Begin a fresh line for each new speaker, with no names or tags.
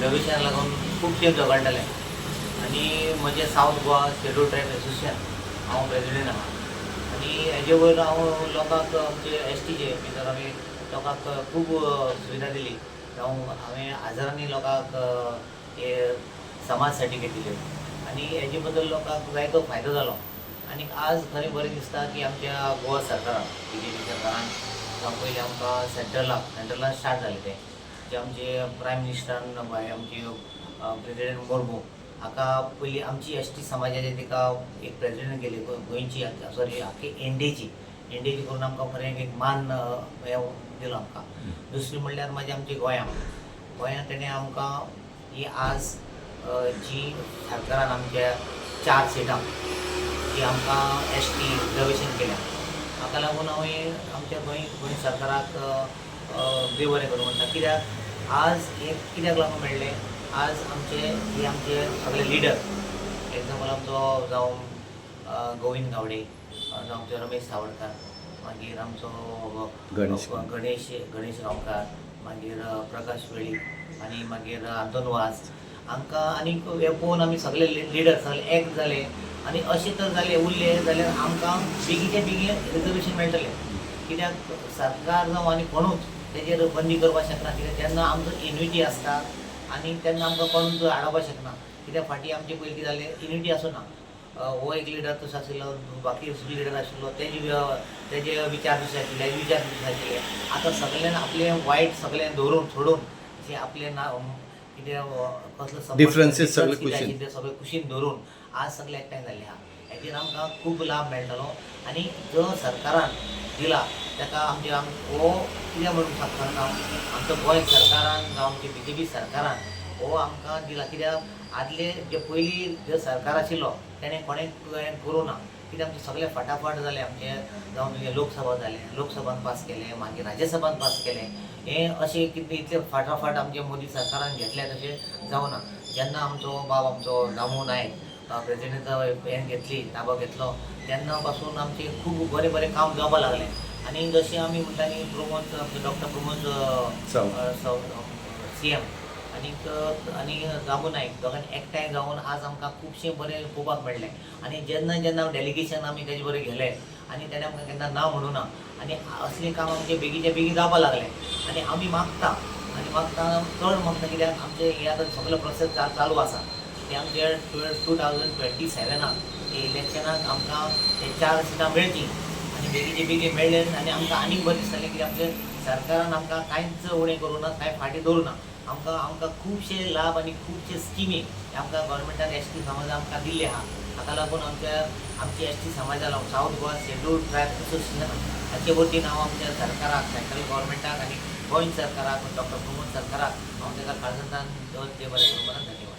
Reservation लागून खूबशे झगडटाले आनी म्हजे south Goa schedule tribe association हांव प्रेसिडेंट आहा आनी हेजे वयर हांव लोकांक आमचे एसटीचे भितर आमी लोकांक खूब सुविधा दिली जावं हांवें हजारांनी लोकांक हे समाज सर्टिफिकेट दिले आनी हेजे बद्दल लोकांक जायतो फायदो जालो आनी आज खरें बरें दिसता की आमच्या गोवा सरकारान BJP सरकारान जावं पयलीं आमकां सेंट्रलान स्टार्ट जालें तें जे आमचे प्रायम मिनिस्टरान आमचे प्रेसिडेंट मुर्मू हाका पयलीं आमची एसटी समाजाचे तिका एक प्रेसिडेंट केली गोंयची सॉरी आख्खी इंडियेची करून आमकां खरें एक मान हे दिलो आमकां. दुसरी म्हणल्यार म्हाजी आमची गोंयांत तेणें आमकां ही आज जी सरकारान आमच्या 4 सिटां जी आमकां एसटी रिजर्वेशन केल्या हाका लागून हांवें आमच्या गोंय सरकाराक देव बरें करूं म्हणटा. कित्याक आज हे कित्याक लागून मेळ्ळें, आज हे आमचे सगळे लिडर एग्जाम्पल आमचो जावं गोविंद गावडे जावं आमचो रमेश सावळकार, मागीर आमचो गणेश गांवकार, मागीर प्रकाश वेळी आनी मागीर आंतोन वाज हांकां आनी हे पळोवन आमी सगळे लिडर सगळे एक जाले आनी अशें तर जालें उरले जाल्यार आमकां बेगीचे बेगीन रिजर्वेशन मेळटलें. कित्याक सरकार जावं आनी कोणूच तेजेर बंदी करपाक शकना. कित्याक जेन्ना आमचो युनिटी आसता आनी तेन्ना आमकां कोणूच आडोवपाक शकना. कित्याक फाटीं आमचे पयलीं कितें जालें, युनिटी आसूना. हो एक लिडर तसो आशिल्लो, बाकी लिडर आशिल्लो, तेजे विचार दुसरे आशिल्ले, विचार दुसरे आशिल्ले. आतां सगळ्यांनी आपलें वायट सगळें दवरून सोडून जे आपलें कितें कसलो
डिफरन्सीस सगळे
सगळे कुशीन दवरून आज सगळे एकठांय जाल्ले आहा. हेजेर आमकां खूब लाभ मेळटलो आनी जो सरकारान दिला ताका हो कितें म्हणून सांगता आमचो गोंय सरकारान जावं आमचे BJP सरकारान हो आमकां दिला. कित्याक आदले जे पयलीं जो सरकार आशिल्लो तेणें कोणें करूं ना. कित्याक आमचे सगळे फटाफट जालें. आमचे जावं लोकसभा जालें, लोकसभान पास केलें, मागीर राज्यसभान पास केलें. हें अशें कितें इतलें फटाफट आमच्या मोदी सरकारान घेतलें तशें जावना. जेन्ना आमचो बाब आमचो दामू नायक प्रेसिडेंटाचो हें घेतली ताबो घेतलो तेन्ना पासून आमचे खूब बरें बरें काम जावपाक लागलें. आनी जशें आमी म्हणटा न्ही डॉक्टर प्रमोद CM आनी दामू नायक दोगांनी एकठांय जावन आज आमकां खुबशें बरें पळोवपाक मेळ्ळें. आनी जेन्ना डेलिगेशन आमी तेजे बरें गेले आनी तेणें आमकां केन्ना ना म्हणूं ना आनी असलें काम आमचें बेगीचे बेगीन जावपाक लागलें. आनी आमी मागता चड मागता कित्याक आमचें हें आतां सगळो प्रोसेस चालू आसा. ते आमचे 2027 इलेक्शनाक आमकां ते 4 सिटां मेळची आनी बेगीचे बेगीन मेळ्ळे आनी आमकां आनीक बरें दिसतलें कित्याक आमच्या सरकारान आमकां कांयच उणें करूं ना, कांय फाटीं दवरूं ना. आमकां खुबशे लाभ आनी खुबशे स्किमी आमकां गव्हर्मेंटान एसटी समाजाक आमकां दिल्ले आहा. हाका लागून आमची एसटी समाजाक south Goa schedule tribe association हाचे वतीन हांव आमच्या सरकाराक, सेंट्रल गव्हर्मेंटाक आनी गोंय सरकाराक, डॉक्टर प्रमोद सरकाराक हांव ताका काळजांतल्यान देव बरें करूं म्हणून धन्यवाद.